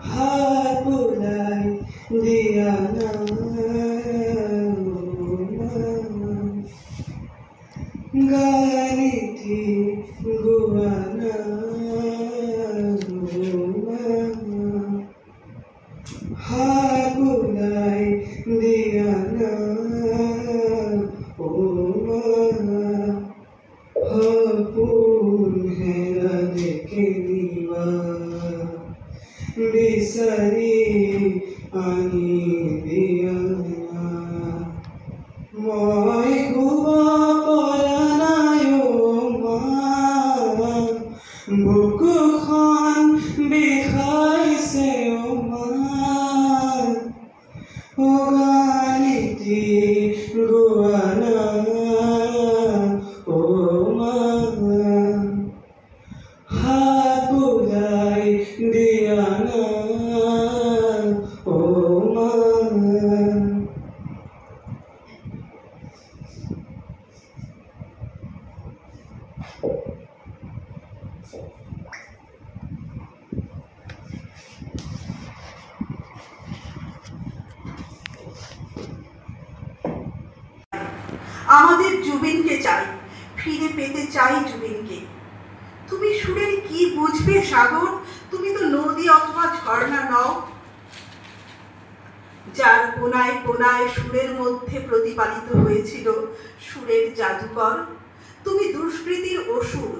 हाथ बुलाई दिया ना गाली थी गुआना हाथ बुलाई दिया ना हपूर है देखे दीवा बिसरी आनी दिया মই ঘুব পৰা নাই বুকুখন বিষাইছে গালিটি গোৱানা হাত বুলাই দিয়া না আমাদের জুবিনকে চাই, ফিরে পেতে চাই জুবিনকে। তুমি সুরের কি বুঝবে সাগর, তুমি তো নদী অথবা ঝর্ণা নও, যার কোনায় কোনায় সুরের মধ্যে প্রতিপালিত হয়েছিল সুরের জাদুকর। তুমি দুষ্কৃতির অসুর,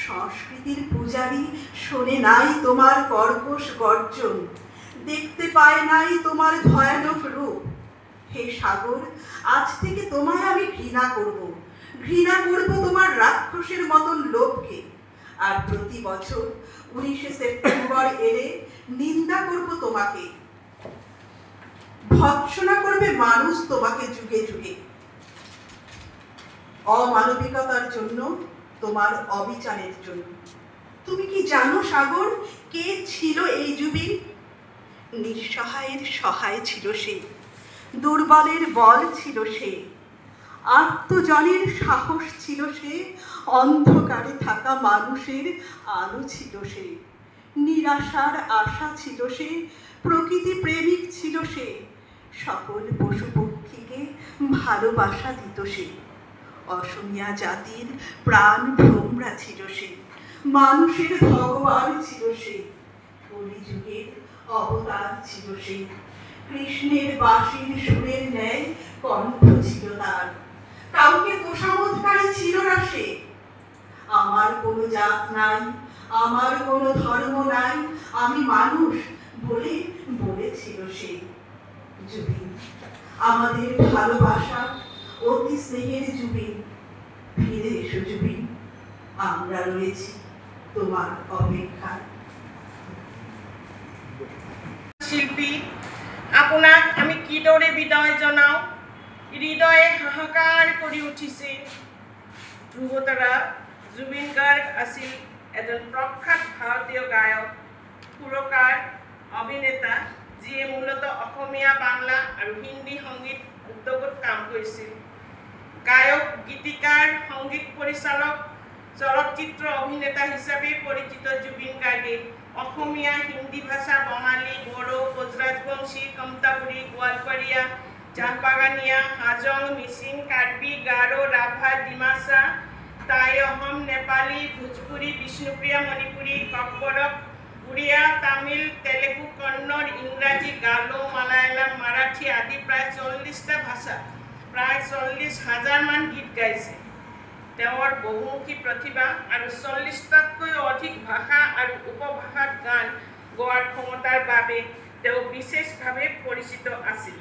সংস্কৃতির পূজারী, শোনে নাই তোমার কর্কশ গর্জন, দেখতে পায় নাই তোমার ভয়ানক রূপ। হে সাগর, আজ থেকে তোমায় আমি ঘৃণা করব তোমার রাক্ষসের মতন লোভকে। আর প্রতি বছর 19শে সেপ্টেম্বর এলে নিন্দা করব তোমাকে, ভৎসনা করবে মানুষ তোমাকে যুগে যুগে, অমানবিকতার জন্য, তোমার অবিচারের জন্য। তুমি কি জানো সাগর, কে ছিল এই জুবিন? নিঃসহায়ের সহায় ছিল সে, দুর্বলের বল ছিল সে, আত্মজনের সাহস ছিল সে, অন্ধকারে থাকা মানুষের আলো ছিল সে, নিরাশার আশা ছিল সে, প্রকৃতি প্রেমিক ছিল সে, সকল পশু পক্ষীকে ভালোবাসা দিত সে, অসমীয়া জাতির প্রাণ ভ্রমরা ছিল সে, মানুষের ভগবান ছিল সে, কলিযুগের অবতার ছিল সে, কৃষ্ণের বাঁশির সুরের ন্যায় কণ্ঠ ছিল তার, কাউকে তোষামোদকারী ছিল না সে। আমার কোনো জাত নাই, আমার কোনো ধর্ম নাই, আমি মানুষ বলে বলেছিল সে। জুবিন, আমাদের ভালোবাসা অতি স্নেহের জুবিন, ফিরে এসো জুবিন, আমরা রয়েছি তোমার অপেক্ষায়। শিল্পী, আপোনাক আমি কিদৰে বিদায় জনাওঁ, হৃদয়ে হাহাকাৰ কৰি উঠিছে। ধ্ৰুৱতাৰা জুবিন গাৰ্গ আছিল এজন প্ৰখ্যাত ভাৰতীয় গায়ক, সুৰকাৰ, অভিনেতা, যিয়ে মূলতঃ অসমীয়া, বাংলা আৰু হিন্দী সংগীত উদ্যোগত কাম কৰিছিল। গায়ক, গীতিকাৰ, সংগীত পৰিচালক, চলচ্চিত্ৰ অভিনেতা হিচাপে পৰিচিত জুবিন গাৰ্গে অসমীয়া, হিন্দী ভাষা, বঙালী, বড়ো, কোচৰাজবংশী, কমতাপুৰী, গোৱালপাৰীয়া, চাহবাগানীয়া, হাজং, মিচিং, কাৰ্বি, গাৰো, ৰাভা, ডিমাচা, টাই, অসম, নেপালী, ভোজপুৰী, বিষ্ণুপ্ৰিয়া, মণিপুৰী, ককবৰক, উড়িয়া, তামিল, তেলেগু, কন্নড়, ইংৰাজী, গালো, মালায়ালাম, মাৰাঠী আদি প্ৰায় 40টা ভাষা, প্ৰায় 40,000 মান গীত গাইছে। তেওঁৰ বহুমুখী প্ৰতিভা আৰু 40টাতকৈ অধিক ভাষা আৰু উপভাষাত গান গোৱাৰ ক্ষমতাৰ বাবে তেওঁ বিশেষভাৱে পৰিচিত আছিল।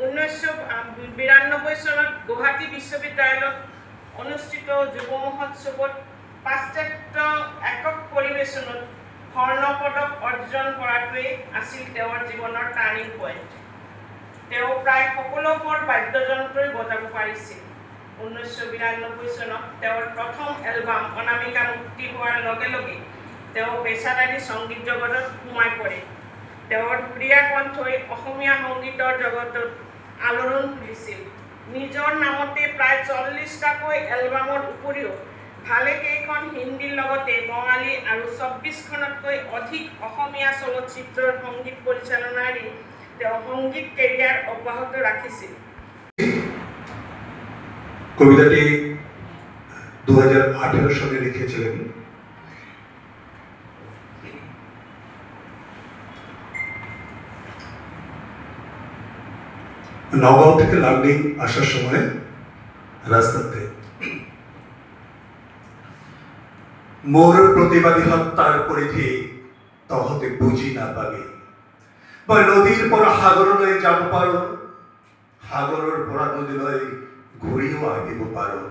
1992 চনত গুৱাহাটী বিশ্ববিদ্যালয়ত অনুষ্ঠিত যুৱ মহোৎসৱত পাশ্চাত্য একক পৰিৱেশনত স্বৰ্ণ পদক অৰ্জন কৰাটোৱে আছিল তেওঁৰ জীৱনৰ টাৰ্ণিং পইণ্ট। তেওঁ প্ৰায় সকলোবোৰ বাদ্যযন্ত্ৰই বজাব পাৰিছিল। 1992 চনত তেওঁৰ প্ৰথম এলবাম অনামিকা মুক্তি হোৱাৰ লগে লগে তেওঁ পেছাদাৰী সংগীত জগতত সোমাই পৰে। তেওঁৰ প্ৰিয়া কণ্ঠই অসমীয়া সংগীতৰ জগতত আলোড়ন তুলিছিল। নিজৰ নামতে প্ৰায় 40টাকৈ এলবামৰ উপৰিও ভালেকেইখন হিন্দীৰ লগতে বঙালী আৰু ২৪খনতকৈ অধিক অসমীয়া চলচ্চিত্ৰৰ সংগীত পৰিচালনাৰে তেওঁ সংগীত কেৰিয়াৰ অব্যাহত ৰাখিছিল। কবিতাটি 2018 সালে লিখেছিলেন। নগাঁও থেকে লাগনি আসার সময় রাস্তাতে মোর প্রতিবাদী হত্যার পরিধি তহতে বুঝি না পাবি বা নদীর পর সাগরলৈ যাব পারো, সাগরের পরা নদীলৈ ঘূৰিও আহিব পারো।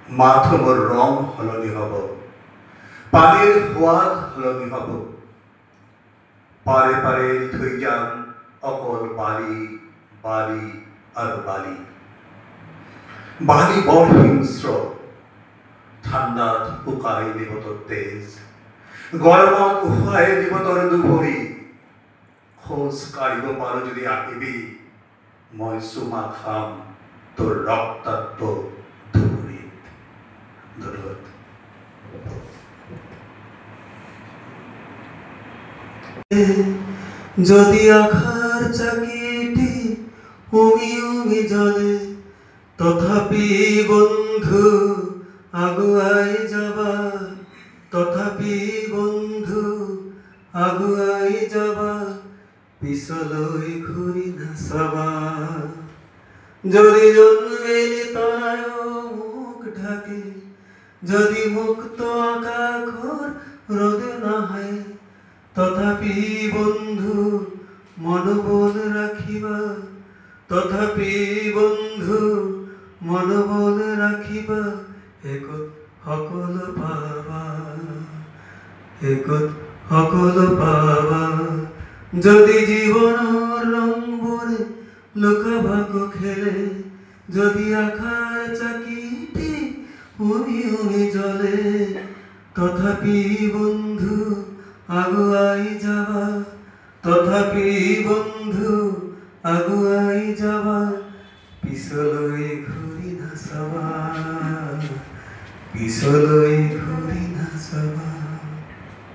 মাথো মোর রং সলনি হব, পানীৰ সোৱাদ সলনি হব। পারে পারে থৈ যাম অকল বালি বালি আর বালি। বালি বৰ হিংস্র, ঠাণ্ডাত শুকাই দিব তোৰ তেজ, গৰমত উফাই দিব তোৰ দুভৰি। খোজ কাঢ়িব পাৰো যদি আহিবি, মই চুমা খাম তোৰ ৰক্তাক্ত দুভৰিত। ধন্যবাদ। যদি আখার চাকিটি উমি উমি জলে, তথাপি বন্ধু আগুয়াই যাবা, তথাপি বন্ধু আগুয়াই যাবা, পিছলৈ ঘূৰি নাচাবা। যদি জন্মেলি তৰায়ো মুখ ঢাকে, যদি মুক্ত আকাশৰ ৰ'দ নাহে, তথাপি বন্ধু মনোবল ৰাখিবা, তথাপি বন্ধু মনোবল ৰাখিবা। একত সকলো পাবা, একত সকলো পাবা। যদি জীৱনৰ ৰংবোৰে লুকা-ভাকু খেলে, যদি আশাৰ চাকিটি উমি উমি জ্বলে, তথাপি বন্ধু আগুৱাই যাবা, তথাপি বন্ধু আগুৱাই যাবা, পিছলৈ ঘূৰি নাচাবা, পিছলৈ